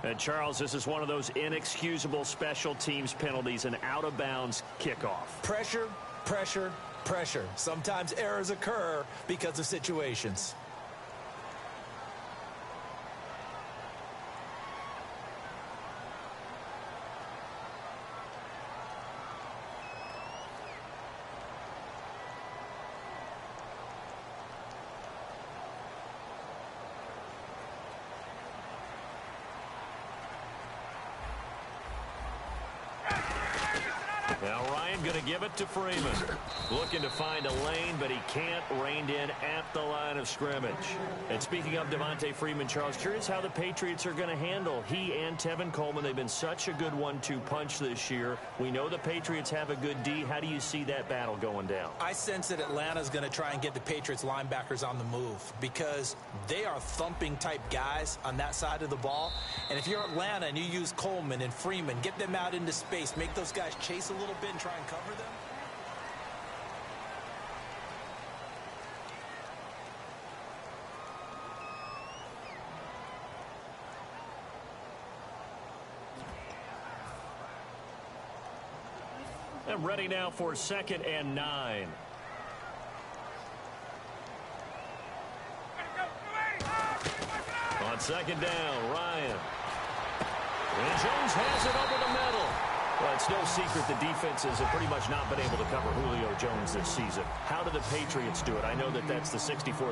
And Charles, this is one of those inexcusable special teams penalties, an out-of-bounds kickoff. Pressure, pressure, pressure. Sometimes errors occur because of situations. Now Ryan going to give it to Freeman. Looking to find a lane, but he can't. Reined in at the line of scrimmage. And speaking of Devontae Freeman, Charles, curious how the Patriots are going to handle he and Tevin Coleman. They've been such a good 1-2 punch this year. We know the Patriots have a good D. How do you see that battle going down? I sense that Atlanta's going to try and get the Patriots linebackers on the move because they are thumping type guys on that side of the ball. And if you're Atlanta and you use Coleman and Freeman, get them out into space, make those guys chase a little bit and try and cover them. And ready now for 2nd and 9. On 2nd down, Ryan. And Jones has it over the middle. Well, it's no secret the defenses have pretty much not been able to cover Julio Jones this season. How do the Patriots do it? I know that that's the $64,000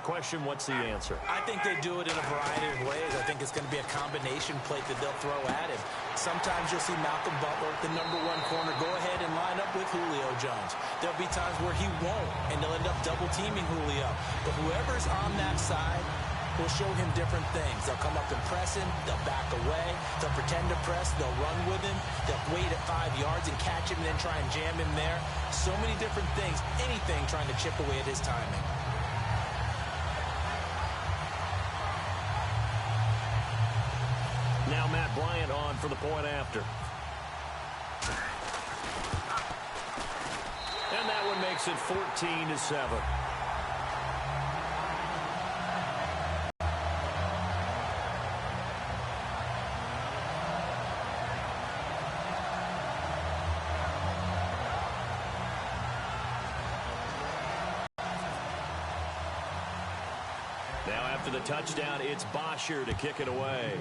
question. What's the answer? I think they do it in a variety of ways. I think it's going to be a combination plate that they'll throw at him. Sometimes you'll see Malcolm Butler, the #1 corner, go ahead and line up with Julio Jones. There'll be times where he won't, and they'll end up double-teaming Julio. But whoever's on that side will show him different things. They'll come up and press him. They'll back away. They'll pretend to press. They'll run with him. They'll wait at 5 yards and catch him and then try and jam him there. So many different things. Anything trying to chip away at his timing. Now Matt Bryant on for the point after. And that one makes it 14-7. Now after the touchdown, it's Bosher to kick it away.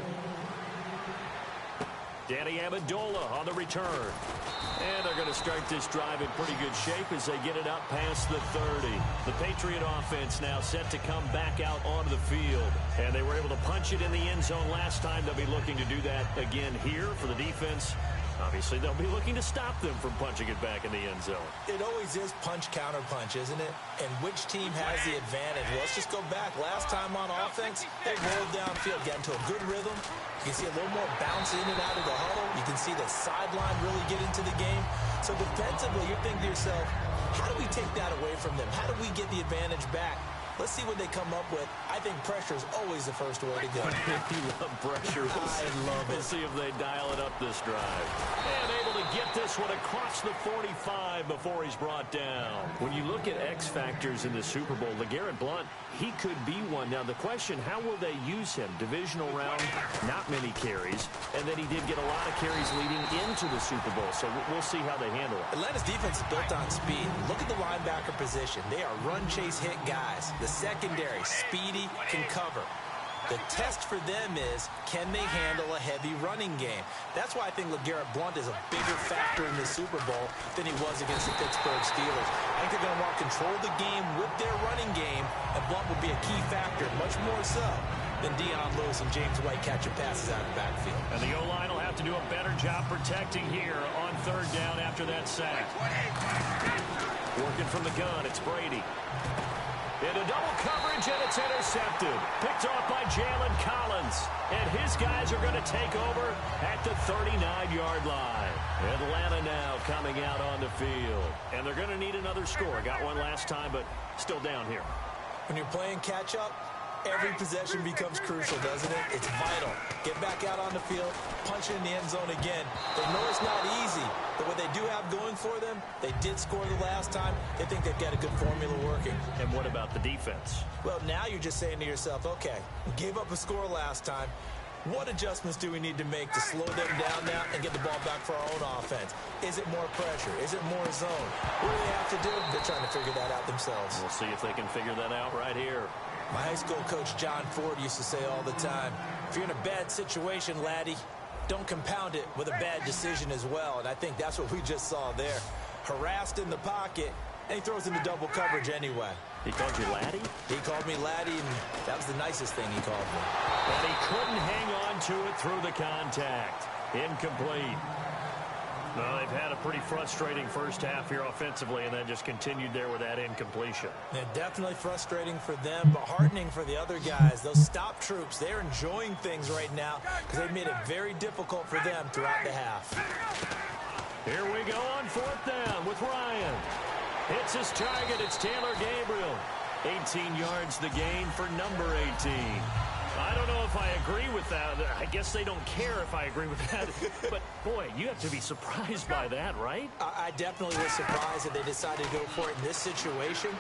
Danny Amendola on the return. And they're going to start this drive in pretty good shape as they get it up past the 30. The Patriot offense now set to come back out onto the field. And they were able to punch it in the end zone last time. They'll be looking to do that again here for the defense. Obviously, they'll be looking to stop them from punching it back in the end zone. It always is punch-counter-punch, isn't it? And which team has the advantage? Well, let's just go back. Last time on offense, they rolled downfield, got into a good rhythm. You can see a little more bounce in and out of the huddle. You can see the sideline really get into the game. So defensively, you're thinking to yourself, how do we take that away from them? How do we get the advantage back? Let's see what they come up with. I think pressure is always the first way to go. You love pressure. I love it. We'll see if they dial it up this drive. And able to get this one across the 45 before he's brought down. When you look at X factors in the Super Bowl, LeGarrette Blount, he could be one. Now the question, how will they use him? Divisional round, not many carries. And then he did get a lot of carries leading into the Super Bowl. So we'll see how they handle it. Atlanta's defense is built on speed. Look at the linebacker position. They are run, chase, hit guys. The secondary, speedy, can cover. The test for them is, can they handle a heavy running game? That's why I think LeGarrette Blount is a bigger factor in the Super Bowl than he was against the Pittsburgh Steelers. I think they're going to want to control the game with their running game, and Blount will be a key factor, much more so than Deion Lewis and James White catching passes out of the backfield. And the O-line will have to do a better job protecting here on 3rd down after that sack. Working from the gun, it's Brady. Into double coverage, and it's intercepted. Picked off by Jalen Collins. And his guys are going to take over at the 39-yard line. Atlanta now coming out on the field. And they're going to need another score. Got one last time, but still down here. When you're playing catch-up, every possession becomes crucial, doesn't it? It's vital. Get back out on the field, punch it in the end zone again. They know it's not easy, but what they do have going for them, they did score the last time. They think they've got a good formula working. And what about the defense? Well, now you're just saying to yourself, okay, we gave up a score last time. What adjustments do we need to make to slow them down now and get the ball back for our own offense? Is it more pressure? Is it more zone? What do they have to do? They're trying to figure that out themselves. We'll see if they can figure that out right here. My high school coach, John Ford, used to say all the time, if you're in a bad situation, laddie, don't compound it with a bad decision as well. And I think that's what we just saw there. Harassed in the pocket, and he throws into double coverage anyway. He called you laddie? He called me laddie, and that was the nicest thing he called me. And he couldn't hang on to it through the contact. Incomplete. Well, they've had a pretty frustrating first half here offensively, and then just continued there with that incompletion. Yeah, definitely frustrating for them, but heartening for the other guys. Those stop troops, they're enjoying things right now because they've made it very difficult for them throughout the half. Here we go on fourth down with Ryan. Hits his target. It's Taylor Gabriel. 18 yards the gain for number 18. I don't know if I agree with that. I guess they don't care if I agree with that. But, boy, you have to be surprised by that, right? I definitely was surprised that they decided to go for it in this situation.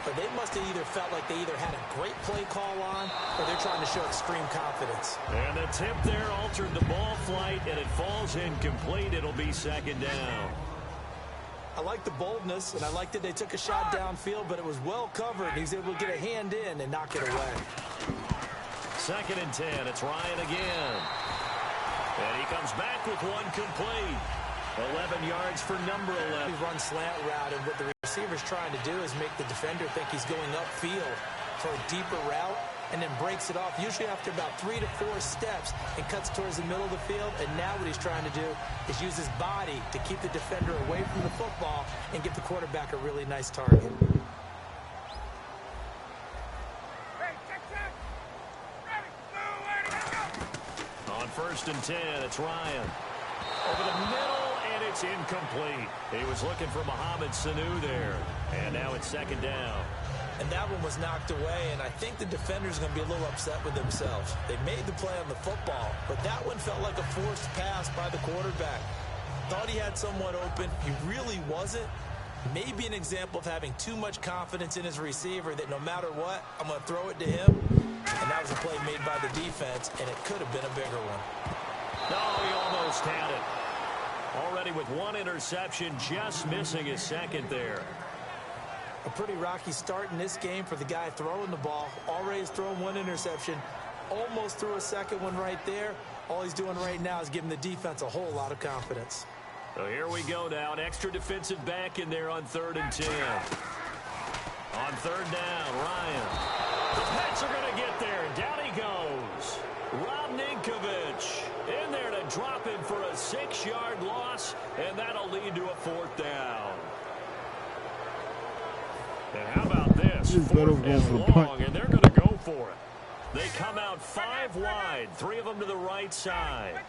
But they must have either felt like they either had a great play call on or they're trying to show extreme confidence. And the tip there altered the ball flight, and it falls incomplete. It'll be second down. I like the boldness, and I like that they took a shot downfield, but it was well covered. He was able to get a hand in and knock it away. Second and 10. It's Ryan again. And he comes back with one complete. 11 yards for number 11. He runs slant route, and what the receiver's trying to do is make the defender think he's going upfield for a deeper route, and then breaks it off, usually after about 3 to 4 steps, and cuts towards the middle of the field. And now what he's trying to do is use his body to keep the defender away from the football and give the quarterback a really nice target. On first and 10, it's Ryan. Over the middle, and it's incomplete. He was looking for Mohamed Sanu there. And now it's second down. And that one was knocked away, and I think the defender's going to be a little upset with themselves. They made the play on the football, but that one felt like a forced pass by the quarterback. Thought he had someone open. He really wasn't. Maybe an example of having too much confidence in his receiver that no matter what, I'm going to throw it to him. And that was a play made by the defense, and it could have been a bigger one. No, he almost had it. Already with one interception, just missing his second there. A pretty rocky start in this game for the guy throwing the ball. Already has thrown one interception. Almost threw a second one right there. All he's doing right now is giving the defense a whole lot of confidence. So here we go now. An extra defensive back in there on 3rd and 10. On 3rd down, Ryan. The Pets are going to get there. Down he goes. Rob Ninkovich in there to drop him for a 6-yard loss, and that'll lead to a 4th down. And how about this? 4th and long, and they're going to go for it. They come out 5 wide, 3 of them to the right side.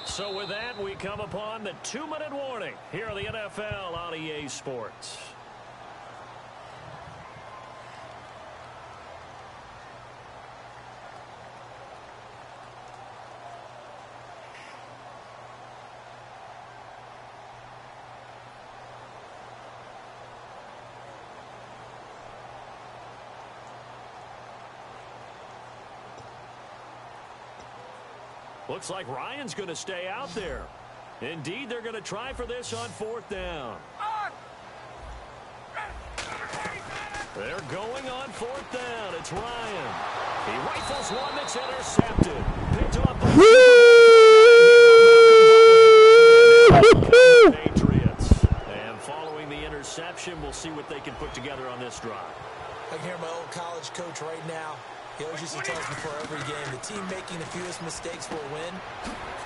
So with that, we come upon the 2-minute warning here on the NFL on EA Sports. Looks like Ryan's going to stay out there. Indeed, they're going to try for this on 4th down. They're going on 4th down. It's Ryan. He rifles one that's intercepted. Picked off by the Patriots. And following the interception, we'll see what they can put together on this drive. I can hear my old college coach right now. He always used to tell us before every game, the team making the fewest mistakes will win.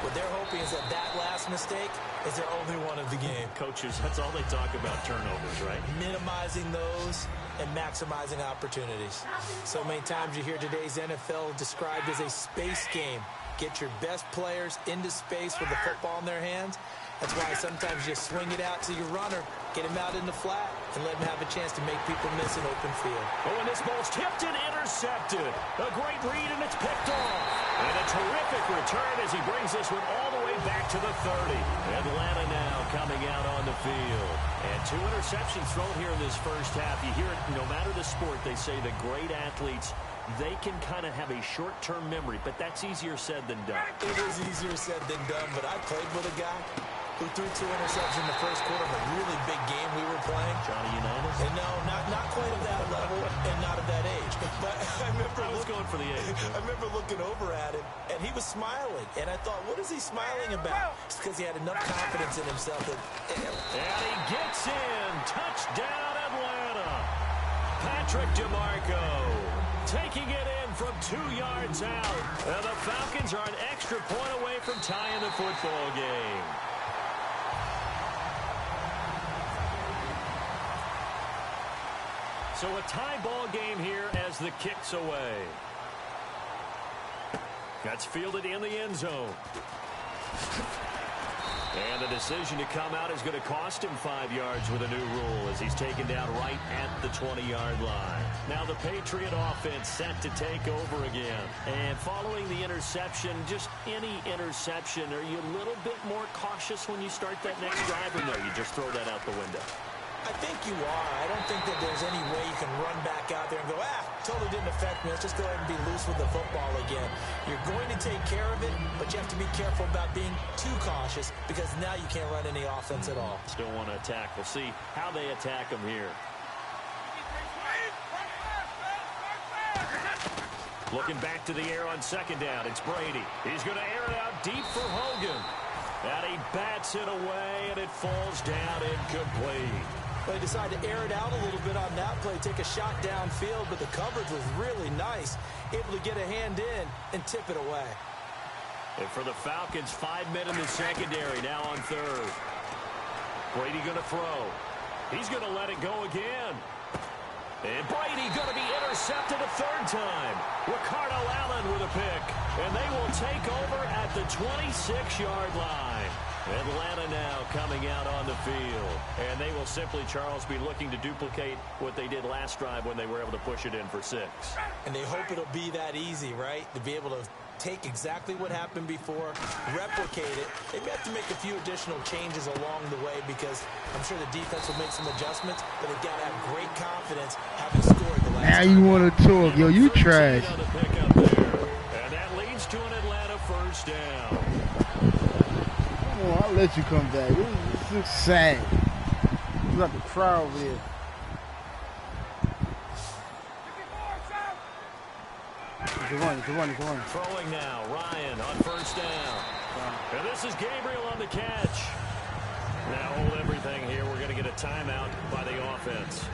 What they're hoping is that that last mistake is their only one of the game. Coaches, that's all they talk about, turnovers, right? Minimizing those and maximizing opportunities. So many times you hear today's NFL described as a space game. Get your best players into space with the football in their hands. That's why sometimes you swing it out to your runner, get him out in the flat, and let him have a chance to make people miss an open field. Oh, and this ball's tipped and intercepted. A great read, and it's picked off. And a terrific return as he brings this one all the way back to the 30. Atlanta now coming out on the field. And 2 interceptions thrown here in this first half. You hear it, no matter the sport, they say the great athletes, they can kind of have a short-term memory, but that's easier said than done. It is easier said than done, but I played with a guy who threw 2 interceptions in the first quarter of a really big game we were playing. Johnny Unitas? And no, not quite at that level and not at that age. But I was going for the age. I remember looking over at him, and he was smiling. And I thought, what is he smiling about? It's because he had enough confidence in himself. And he gets in. Touchdown, Atlanta. Patrick DeMarco taking it in from 2 yards out. And the Falcons are an extra point away from tying the football game. So a tie ball game here as the kick's away. That's fielded in the end zone. And the decision to come out is going to cost him 5 yards with a new rule as he's taken down right at the 20-yard line. Now the Patriot offense set to take over again. And following the interception, just any interception, are you a little bit more cautious when you start that next drive, or no, you just throw that out the window? I think you are. I don't think that there's any way you can run back out there and go, totally didn't affect me. Let's just go ahead and be loose with the football again. You're going to take care of it, but you have to be careful about being too cautious because now you can't run any offense at all. Still want to attack. We'll see how they attack them here. Looking back to the air on second down. It's Brady. He's going to air it out deep for Hogan. And he bats it away, and it falls down incomplete. Well, he decided to air it out a little bit on that play, take a shot downfield, but the coverage was really nice. Able to get a hand in and tip it away. And for the Falcons, 5 men in the secondary now on third. Brady going to throw. He's going to let it go again. And Brady going to be intercepted a third time. Ricardo Allen with a pick. And they will take over at the 26-yard line. Atlanta now coming out on the field. And they will simply, Charles, be looking to duplicate what they did last drive when they were able to push it in for 6. And they hope it'll be that easy, right? To be able to take exactly what happened before, replicate it. They may have to make a few additional changes along the way because I'm sure the defense will make some adjustments, but they've got to have great confidence having scored the last now time. You want to talk. Yo, you trash. And that leads to an Atlanta first down. Come on, I'll let you come back. This looks sad. You got the crowd over there. It's a run. Throwing now, Ryan on first down. And this is Gabriel on the catch. Now hold everything here. We're going to get a timeout by the offense.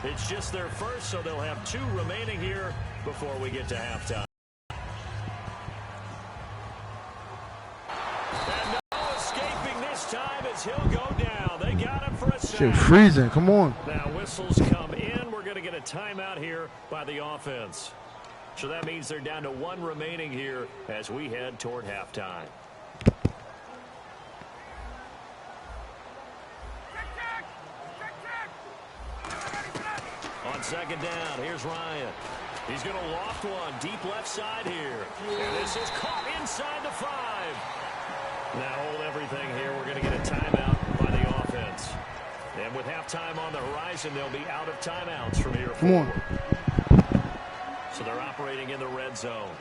It's just their first, so they'll have 2 remaining here before we get to halftime. And no escaping this time as he'll go down. They got him for a sack. Shit, freezing. Come on. Now whistles come in. We're going to get a timeout here by the offense. So that means they're down to 1 remaining here as we head toward halftime. On second down, here's Ryan. He's going to loft one deep left side here. And this is caught inside the 5. Now hold everything here. We're going to get a timeout by the offense. And with halftime on the horizon, they'll be out of timeouts from here forward. So they're operating in the red zone.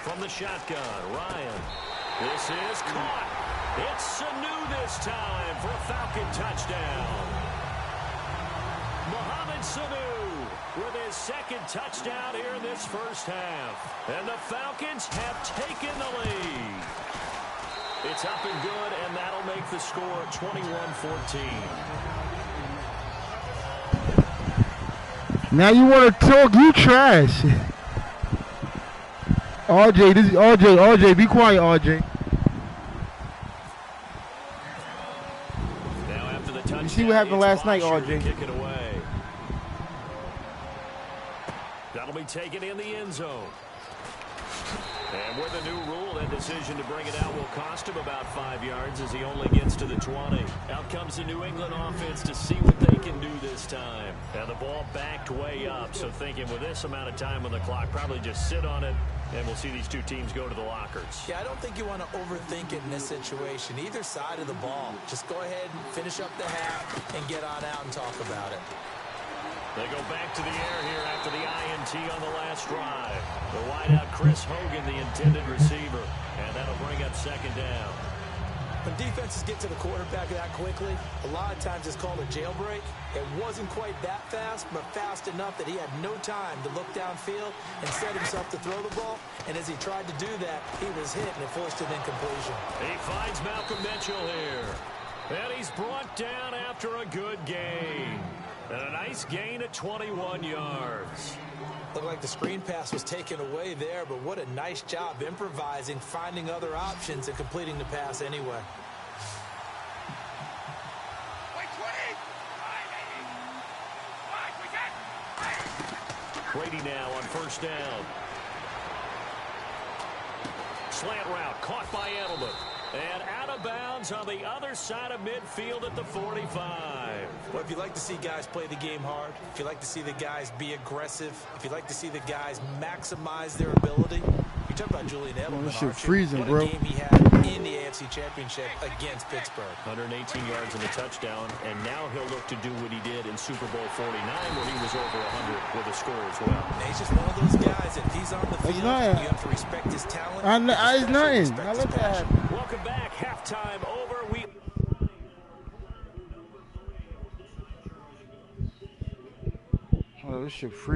From the shotgun, Ryan. This is caught. It's Sanu this time for a Falcon touchdown. Mohamed Sanu with his 2nd touchdown here in this first half. And the Falcons have taken the lead. It's up and good, and that'll make the score 21-14. Now you want to talk? You trash. RJ, this is RJ, be quiet, RJ. Now after the touchdown, you see what happened last night, RJ? Kick it away. That'll be taken in the end zone. And with a new rule, that decision to bring it out will cost him about 5 yards as he only gets to the 20. Out comes the New England offense to see what they can do this time. And the ball backed way up, so thinking with this amount of time on the clock, probably just sit on it, and we'll see these two teams go to the lockers. Yeah, I don't think you want to overthink it in this situation. Either side of the ball. Just go ahead and finish up the half and get on out and talk about it. They go back to the air here after the INT on the last drive. The wideout, Chris Hogan, the intended receiver. And that'll bring up second down. When defenses get to the quarterback that quickly, a lot of times it's called a jailbreak. It wasn't quite that fast, but fast enough that he had no time to look downfield and set himself to throw the ball. And as he tried to do that, he was hit and it forced an incompletion. He finds Malcolm Mitchell here. And he's brought down after a good gain. And a nice gain at 21 yards. Looked like the screen pass was taken away there, but what a nice job improvising, finding other options, and completing the pass anyway. Brady now on first down. Slant route caught by Edelman. And out of bounds on the other side of midfield at the 45. Well, if you like to see guys play the game hard, if you like to see the guys be aggressive, if you like to see the guys maximize their ability, you talk about Julian Edelman. This shit freezing, what bro. A game he had in the AFC Championship against Pittsburgh. 118 yards and a touchdown, and now he'll look to do what he did in Super Bowl 49, where he was over 100 with a score as well. And he's just one of those guys. If he's on the field, you have to respect his talent. It's nothing. I let that happen. Welcome back. Halftime over. Oh, this shit free.